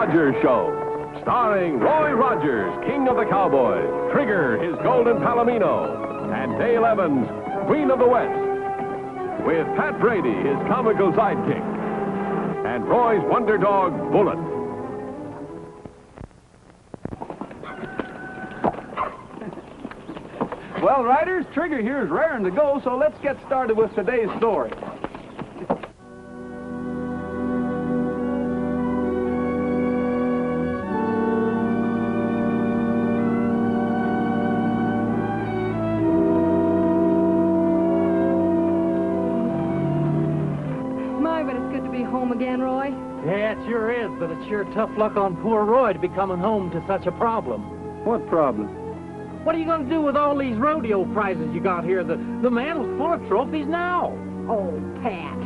Rogers Show, starring Roy Rogers, King of the Cowboys, Trigger, his golden Palomino, and Dale Evans, Queen of the West, with Pat Brady, his comical sidekick, and Roy's wonder dog, Bullet. Well, riders, Trigger here is raring to go, so let's get started with today's story. My, but it's good to be home again, Roy. Yeah, it sure is, but it's sure tough luck on poor Roy to be coming home to such a problem. What problem? What are you going to do with all these rodeo prizes you got here? The mantel's full of trophies now. Oh, Pat.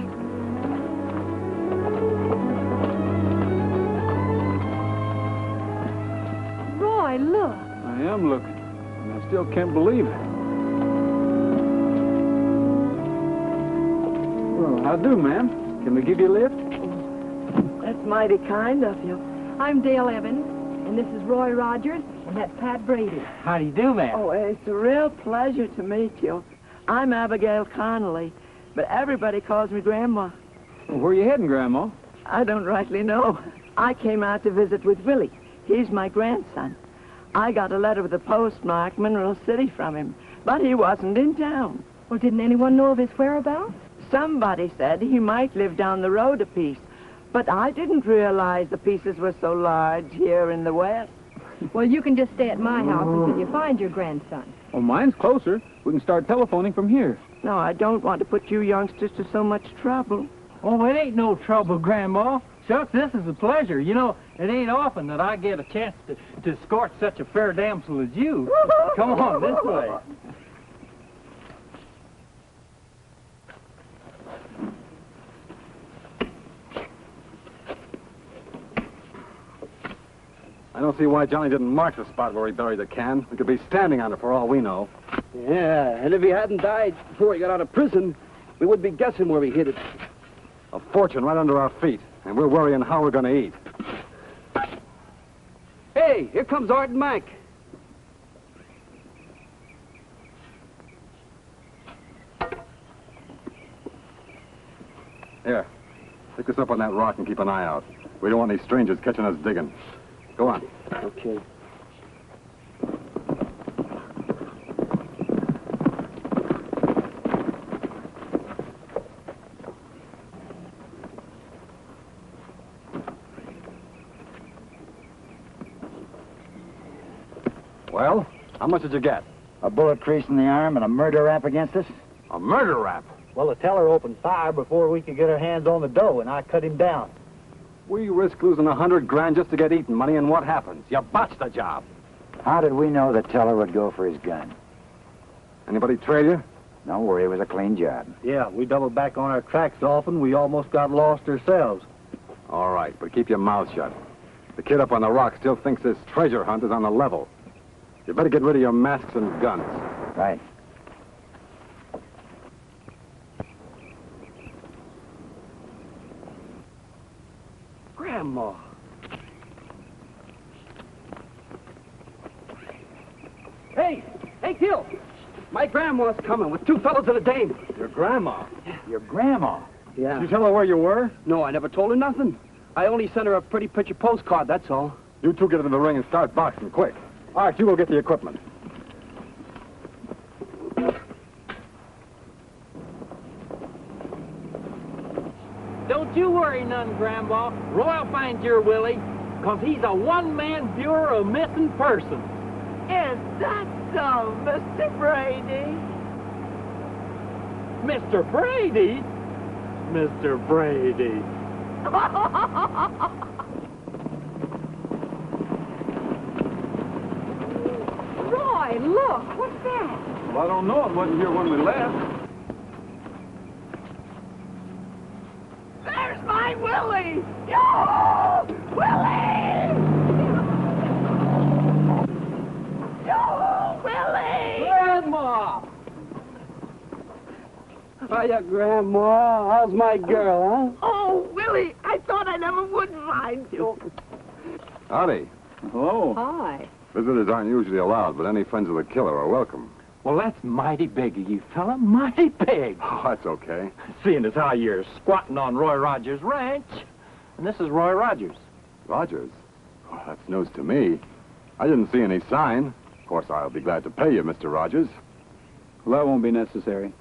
Roy, look. I am looking, and I still can't believe it. Well, how do, ma'am? Can we give you a lift? That's mighty kind of you. I'm Dale Evans, and this is Roy Rogers, and that's Pat Brady. How do you do, ma'am? Oh, it's a real pleasure to meet you. I'm Abigail Connolly, but everybody calls me Grandma. Well, where are you heading, Grandma? I don't rightly know. I came out to visit with Willie. He's my grandson. I got a letter with the postmark Mineral City from him, but he wasn't in town. Well, didn't anyone know of his whereabouts? Somebody said he might live down the road a piece, but I didn't realize the pieces were so large here in the West. Well, you can just stay at my house until you find your grandson. Oh, mine's closer. We can start telephoning from here. No, I don't want to put you youngsters to so much trouble. Oh, it ain't no trouble, Grandma. Shucks, this is a pleasure. You know, it ain't often that I get a chance to escort such a fair damsel as you. Come on, this way. I don't see why Johnny didn't mark the spot where he buried the can. We could be standing on it for all we know. Yeah, and if he hadn't died before he got out of prison, we would be guessing where he hid it. A fortune right under our feet, and we're worrying how we're going to eat. Hey, here comes Art and Mike. Here, pick us up on that rock and keep an eye out. We don't want any strangers catching us digging. Go on. Okay. Well, how much did you get? A bullet crease in the arm and a murder rap against us? A murder rap. Well, the teller opened fire before we could get our hands on the dough, and I cut him down. We risk losing $100 grand just to get eating money, and what happens? You botched the job. How did we know the teller would go for his gun? Anybody trail you? Don't worry, it was a clean job. Yeah, we doubled back on our tracks often. We almost got lost ourselves. All right, but keep your mouth shut. The kid up on the rock still thinks this treasure hunt is on the level. You better get rid of your masks and guns. Right. Grandma. Hey, Gil. My grandma's coming with two fellows and a dame. Your grandma? Your grandma? Yeah. Did you tell her where you were? No, I never told her nothing. I only sent her a pretty picture postcard, that's all. You two get into the ring and start boxing, quick. Art, you go get the equipment. Don't you worry none, Grandma. Roy'll find your Willie, 'cause he's a one-man bureau of missing persons. Is that so, Mr. Brady? Mr. Brady? Mr. Brady. Roy, look. What's that? Well, I don't know. It wasn't here when we left. There's my Willie! Yo! Willie! Yo, Willie! Grandma! Hiya, Grandma. How's my girl, huh? Oh, Willie, I thought I never would find you. Howdy. Hello. Hi. Visitors aren't usually allowed, but any friends of the killer are welcome. Well, that's mighty big of you, fella. Mighty big. Oh, that's okay. Seeing as how you're squatting on Roy Rogers' ranch. And this is Roy Rogers. Rogers? Oh, that's news to me. I didn't see any sign. Of course, I'll be glad to pay you, Mr. Rogers. Well, that won't be necessary.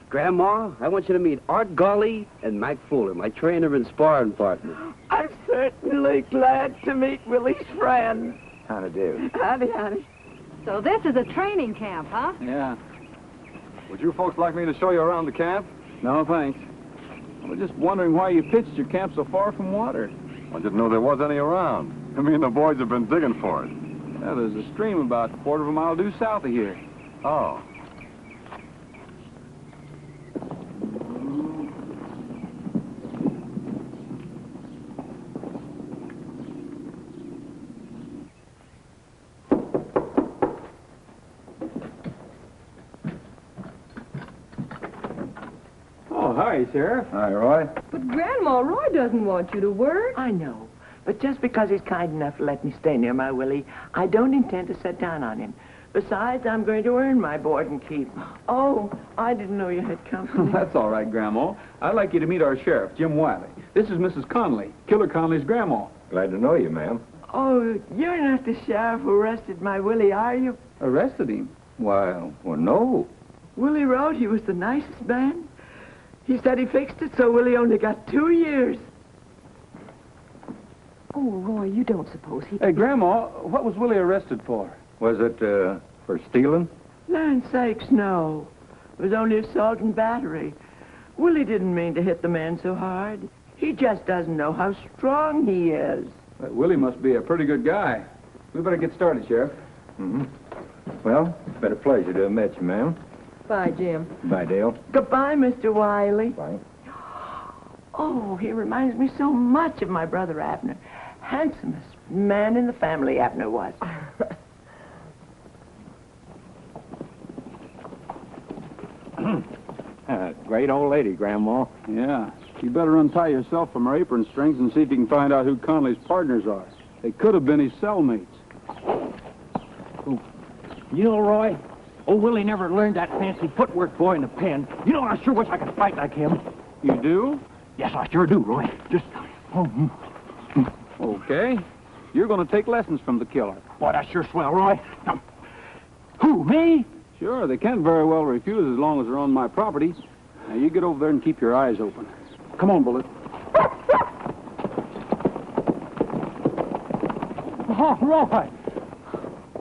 Grandma, I want you to meet Art Golly and Mac Fuller, my trainer and sparring partner. I'm certainly glad to meet Willie's friend. How to do? Howdy, howdy. So this is a training camp, huh? Yeah. Would you folks like me to show you around the camp? No, thanks. I was just wondering why you pitched your camp so far from water. I didn't know there was any around. Me and the boys have been digging for it. Yeah, there's a stream about a quarter of a mile due south of here. Oh. Oh, hi, Sheriff. Hi, Roy. But Grandma, Roy doesn't want you to work. I know. But just because he's kind enough to let me stay near my Willie, I don't intend to sit down on him. Besides, I'm going to earn my board and keep. Oh, I didn't know you had company. That's all right, Grandma. I'd like you to meet our sheriff, Jim Wiley. This is Mrs. Conley, Killer Conley's grandma. Glad to know you, ma'am. Oh, you're not the sheriff who arrested my Willie, are you? Arrested him? Well, no. Willie wrote he was the nicest man. He said he fixed it, so Willie only got 2 years. Oh, Roy, you don't suppose he... Hey, Grandma, what was Willie arrested for? Was it, for stealing? Land sakes, no. It was only assault and battery. Willie didn't mean to hit the man so hard. He just doesn't know how strong he is. Willie must be a pretty good guy. We better get started, Sheriff. Mm-hmm. Well, it's been a pleasure to have met you, ma'am. Bye, Jim. Bye, Dale. Goodbye, Mr. Wiley. Bye. Oh, he reminds me so much of my brother Abner. Handsomest man in the family, Abner was. Great old lady, Grandma. Yeah. You better untie yourself from her apron strings and see if you can find out who Conley's partners are. They could have been his cellmates. You know, Roy, old Willie never learned that fancy footwork boy in the pen. You know, I sure wish I could fight like him. You do? Yes, I sure do, Roy. Just... Okay. You're going to take lessons from the killer. Boy, that's sure swell, Roy. Now, who, me? Sure, they can't very well refuse as long as they're on my property. Now, you get over there and keep your eyes open. Come on, Bullet. Oh, Roy.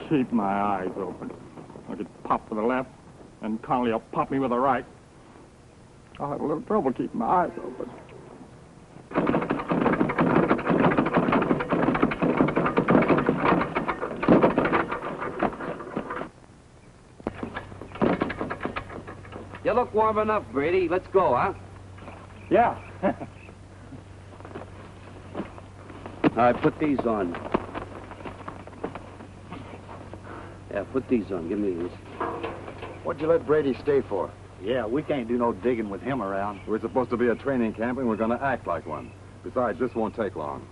Keep my eyes open. I could pop with the left, and Conley will pop me with the right. I'll have a little trouble keeping my eyes open. You look warm enough, Brady. Let's go, huh? Yeah. All right, put these on. Yeah, put these on. Give me these. What'd you let Brady stay for? Yeah, we can't do no digging with him around. We're supposed to be a training camp, and we're going to act like one. Besides, this won't take long.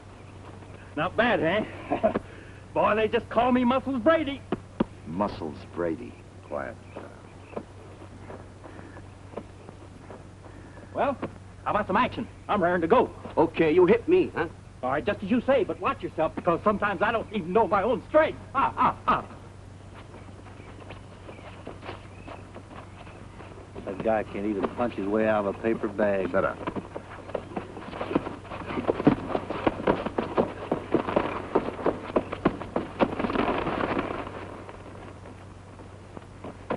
Not bad, eh? Boy, they just call me Muscles Brady. Muscles Brady. Quiet. Well, how about some action? I'm raring to go. Okay, you hit me, huh? All right, just as you say, but watch yourself, because sometimes I don't even know my own strength. That guy can't even punch his way out of a paper bag. Shut up.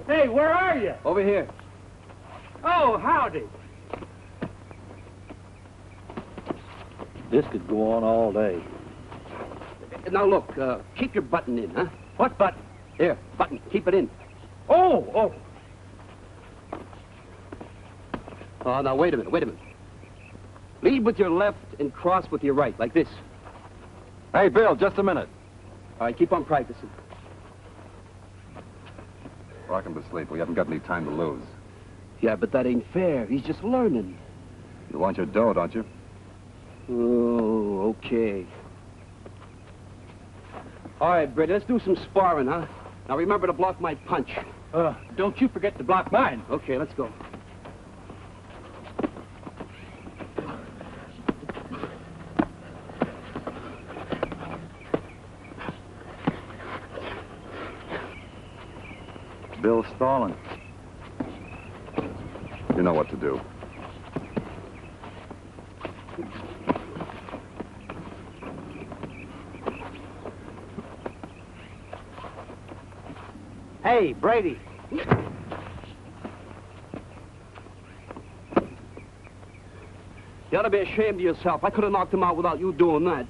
Hey, where are you? Over here. Oh, howdy. This could go on all day. Now, look, keep your button in, huh? What button? Here, button. Keep it in. Oh. Oh, now, wait a minute. Lead with your left and cross with your right, like this. Hey, Bill, just a minute. All right, keep on practicing. Rock him to sleep. We haven't got any time to lose. Yeah, but that ain't fair. He's just learning. You want your dough, don't you? Oh, Okay. All right, Brady, let's do some sparring, huh? Now remember to block my punch. Don't you forget to block mine. Okay, let's go. Bill's stalling. You know what to do. Hey, Brady. You ought to be ashamed of yourself. I could have knocked him out without you doing that.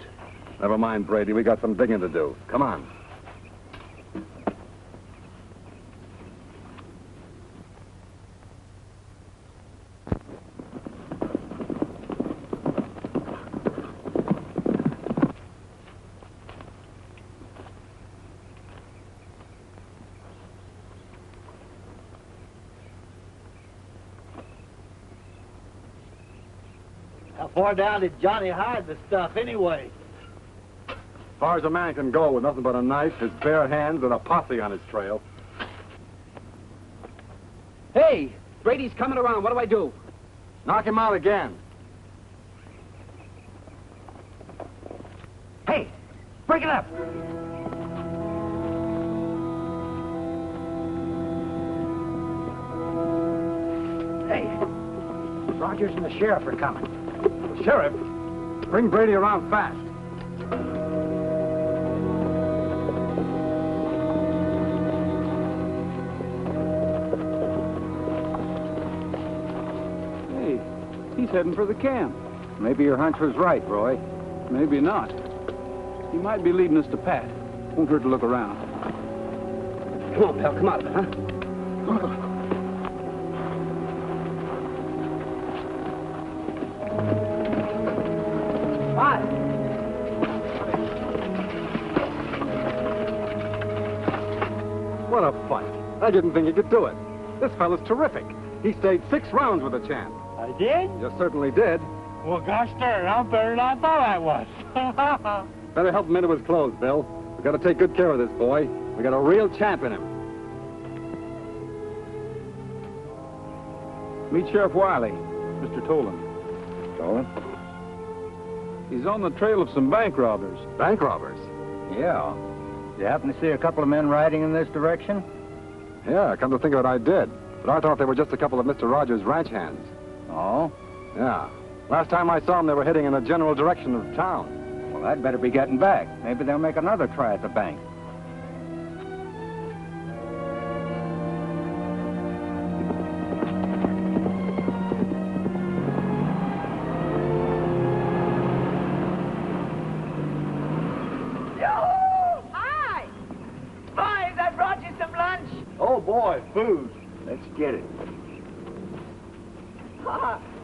Never mind, Brady. We got some digging to do. Come on. How far down did Johnny hide the stuff anyway? As far as a man can go with nothing but a knife, his bare hands, and a posse on his trail. Hey, Brady's coming around. What do I do? Knock him out again. Hey, break it up. Hey, Rogers and the sheriff are coming. Sheriff, bring Brady around fast. Hey, he's heading for the camp. Maybe your hunch was right, Roy. Maybe not. He might be leading us to Pat. Won't hurt to look around. Come on, pal. Come out of it, huh? What? What a fight. I didn't think he could do it. This fella's terrific. He stayed 6 rounds with a champ. I did? You certainly did. Well, gosh darn, I'm better than I thought I was. Better help him into his clothes, Bill. We got to take good care of this boy. We got a real champ in him. Meet Sheriff Wiley, Mr. Tolan. Tolan? He's on the trail of some bank robbers. Bank robbers? Yeah. You happen to see a couple of men riding in this direction? Yeah, come to think of it, I did. But I thought they were just a couple of Mr. Rogers' ranch hands. Oh? Yeah. Last time I saw them, they were heading in the general direction of town. Well, I'd better be getting back. Maybe they'll make another try at the bank. Hi! Boys, I brought you some lunch. Oh, boy, food. Let's get it.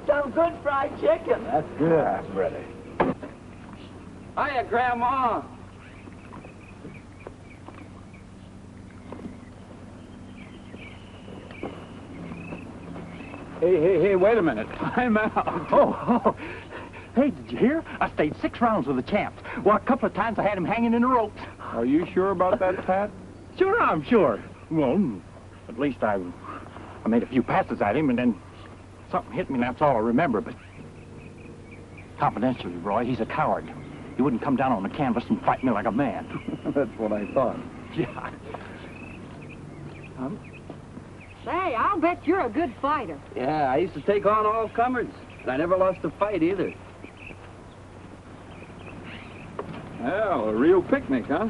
Some good fried chicken. That's good. That's ready. Hiya, Grandma. Hey, wait a minute. Time out. Oh. Hey, did you hear? I stayed 6 rounds with the champ. Well, a couple of times I had him hanging in the ropes. Are you sure about that, Pat? Sure, I'm sure. Well, at least I made a few passes at him, and then something hit me, and that's all I remember. But confidentially, Roy, he's a coward. He wouldn't come down on the canvas and fight me like a man. That's what I thought. Yeah. Say, I'll bet you're a good fighter. Yeah, I used to take on all comers, and I never lost a fight either. Well, a real picnic, huh?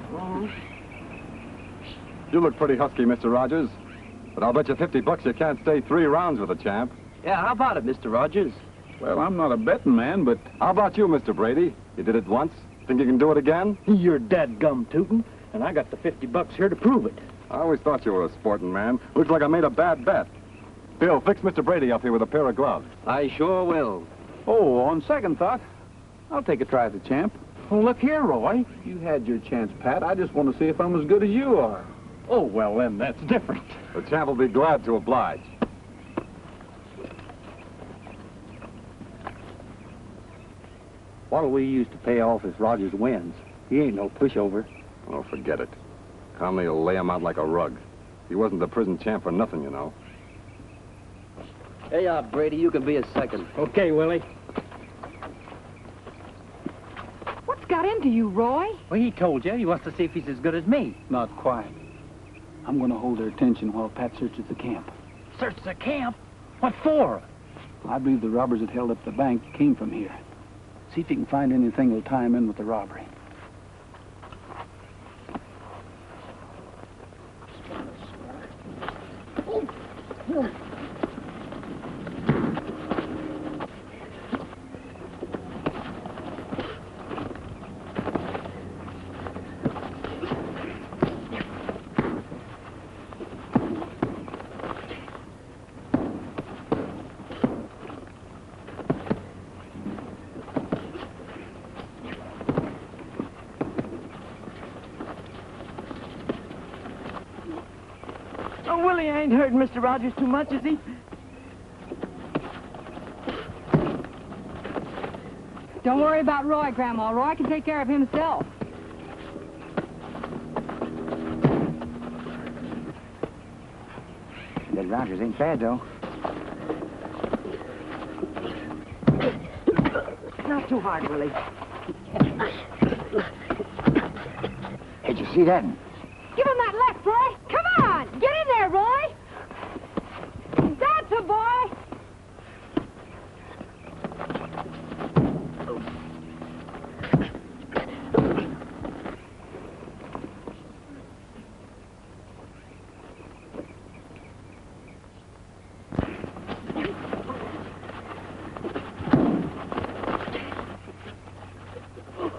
You look pretty husky, Mr. Rogers. But I'll bet you $50 you can't stay 3 rounds with a champ. Yeah, how about it, Mr. Rogers? Well, I'm not a betting man, but... How about you, Mr. Brady? You did it once. Think you can do it again? You're dead gum tootin', and I got the $50 here to prove it. I always thought you were a sporting man. Looks like I made a bad bet. Bill, fix Mr. Brady up here with a pair of gloves. I sure will. Oh, on second thought, I'll take a try at the champ. Well, look here, Roy. You had your chance, Pat. I just want to see if I'm as good as you are. Oh, well, then, that's different. The champ will be glad to oblige. What'll we use to pay off if Rogers wins? He ain't no pushover. Oh, forget it. Conley will lay him out like a rug. He wasn't the prison champ for nothing, you know. Hey, Brady, you can be a second. Okay, Willie. What's got into you, Roy? Well, he told you. He wants to see if he's as good as me. Not quite. I'm going to hold their attention while Pat searches the camp. Search the camp? What for? I believe the robbers that held up the bank came from here. See if you can find anything that'll tie him in with the robbery. Oh, Willie ain't hurting Mr. Rogers too much, is he? Don't worry about Roy, Grandma. Roy can take care of himself. That Rogers ain't bad, though. Not too hard, Willie. Hey, did you see that? Give him that left, Roy. Come on. Get in there, Roy. That's a boy.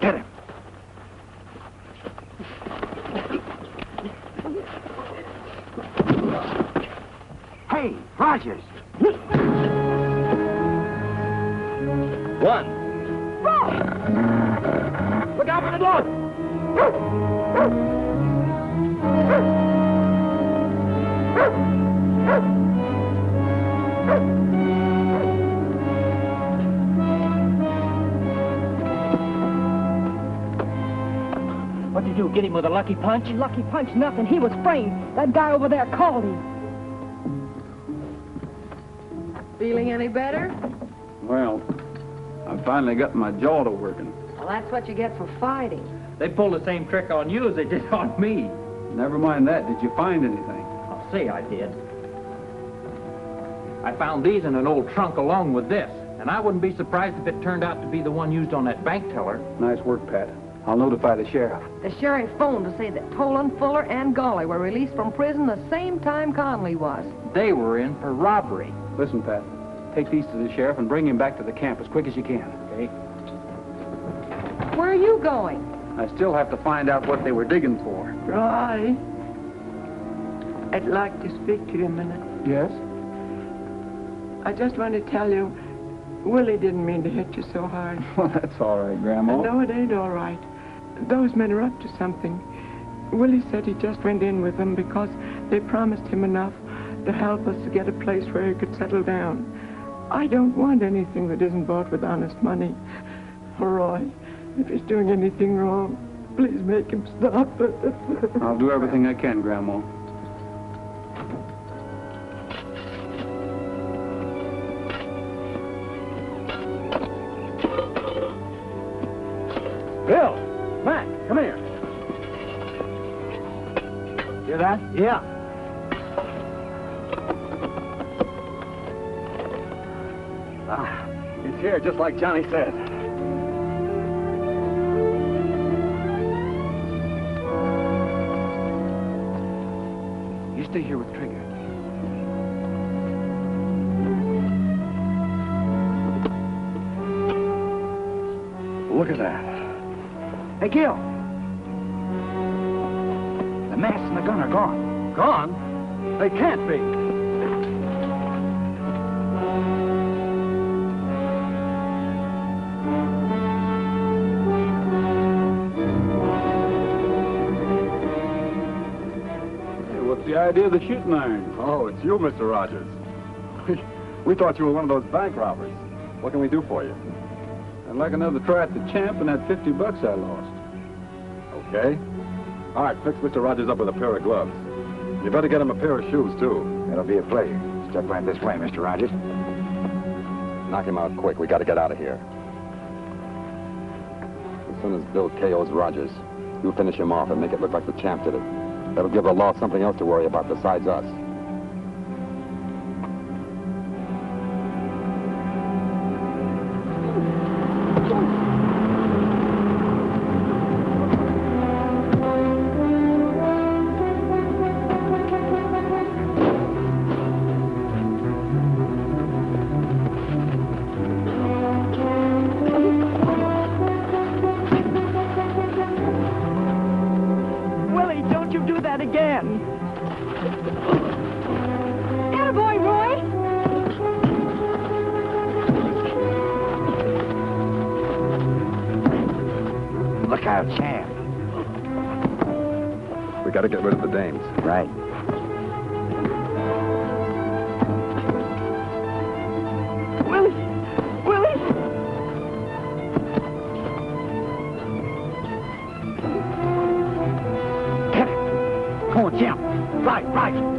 Get him. Hey, Rogers. One. Look out for the dog! What'd you do, get him with a lucky punch? Lucky punch, nothing. He was framed. That guy over there called him. Feeling any better? Well, I finally got my jaw to working. Well, that's what you get for fighting. They pulled the same trick on you as they did on me. Never mind that. Did you find anything? I'll say I did. I found these in an old trunk along with this, and I wouldn't be surprised if it turned out to be the one used on that bank teller. Nice work, Pat. I'll notify the sheriff. The sheriff phoned to say that Tolan, Fuller, and Gawley were released from prison the same time Conley was. They were in for robbery. Listen, Pat. Take these to the sheriff and bring him back to the camp as quick as you can. Okay? Where are you going? I still have to find out what they were digging for. Roy, I'd like to speak to you a minute. Yes? I just want to tell you, Willie didn't mean to hit you so hard. Well, that's all right, Grandma. No, it ain't all right. Those men are up to something. Willie said he just went in with them because they promised him enough to help us to get a place where he could settle down. I don't want anything that isn't bought with honest money. Roy, if he's doing anything wrong, please make him stop it. I'll do everything I can, Grandma. Bill! Mac, come here. Hear that? Yeah. He's here, just like Johnny said. You stay here with Trigger. Look at that. Hey, Gil. The mask and the gun are gone. Gone? They can't be. What's the idea of the shooting iron? Oh, it's you, Mr. Rogers. We thought you were one of those bank robbers. What can we do for you? I'd like another try at the champ and that $50 I lost. Okay. All right, fix Mr. Rogers up with a pair of gloves. You better get him a pair of shoes, too. That'll be a pleasure. Step right this way, Mr. Rogers. Knock him out quick. We got to get out of here. As soon as Bill KO's Rogers, you finish him off and make it look like the champ did it. That'll give the law something else to worry about besides us. We got to get rid of the dames. Right. Willie! Willie! Get it! Come on, champ. Right, right.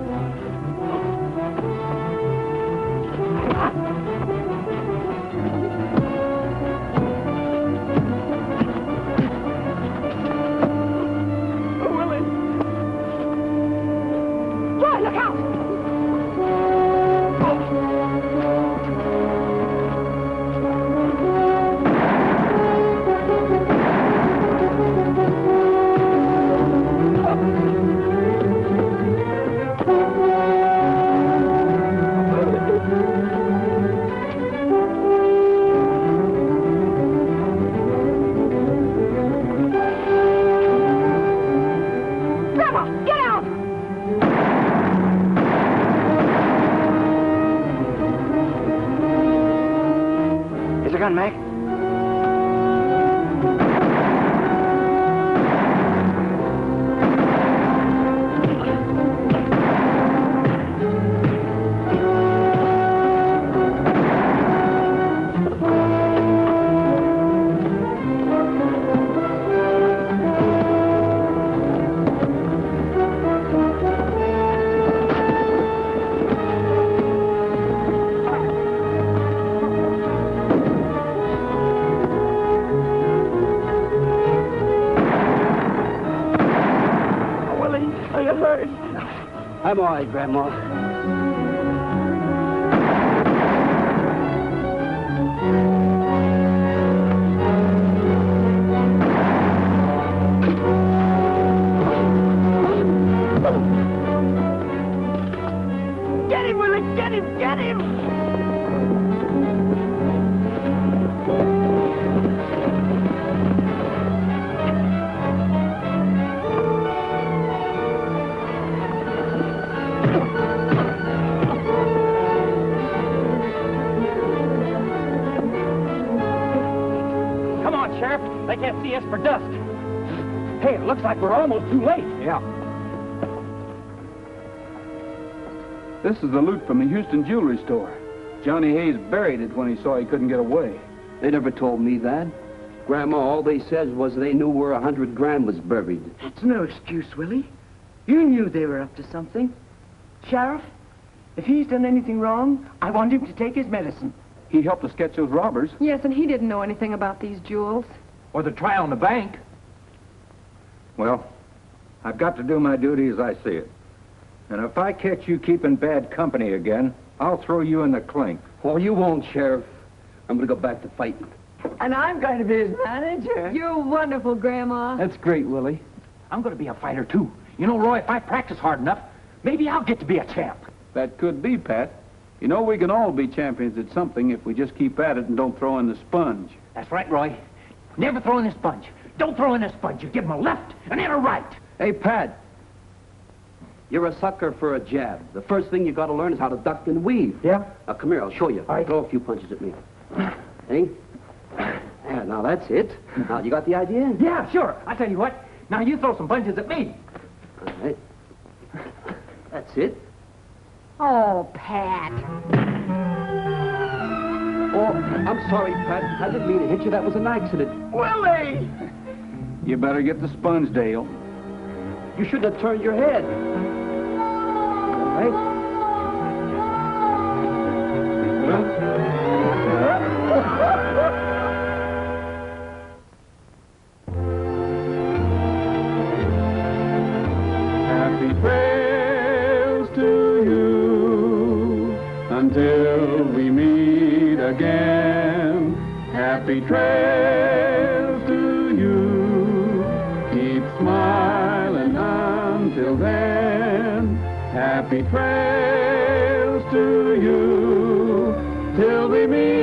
Mac. I'm all right, Grandma. Get him, Willie! Get him! Get him! Sheriff. They can't see us for dusk. Hey, it looks like we're almost too late. Yeah. This is the loot from the Houston jewelry store. Johnny Hayes buried it when he saw he couldn't get away. They never told me that. Grandma, all they said was they knew where 100 grand was buried. That's no excuse, Willie. You knew they were up to something. Sheriff, if he's done anything wrong, I want him to take his medicine. He helped us catch those robbers. Yes, and he didn't know anything about these jewels. Or the try on the bank. Well, I've got to do my duty as I see it. And if I catch you keeping bad company again, I'll throw you in the clink. Oh, you won't, Sheriff. I'm going to go back to fighting. And I'm going to be his manager. You're wonderful, Grandma. That's great, Willie. I'm going to be a fighter, too. You know, Roy, if I practice hard enough, maybe I'll get to be a champ. That could be, Pat. You know, we can all be champions at something if we just keep at it and don't throw in the sponge. That's right, Roy. Never throw in the sponge. Don't throw in the sponge. You give him a left and then a right. Hey, Pat. You're a sucker for a jab. The first thing you got to learn is how to duck and weave. Yeah? Now, come here. I'll show you. All right. Throw a few punches at me. Hey? Yeah, now that's it. Now, you got the idea? Yeah, sure. I tell you what. Now you throw some punches at me. All right. That's it. Oh, Pat. Oh, I'm sorry, Pat. I didn't mean to hit you. That was an accident. Willie! You better get the sponge, Dale. You shouldn't have turned your head. Right? Happy trails to you until we meet again. Happy trails to you. Keep smiling until then. Happy trails to you till we meet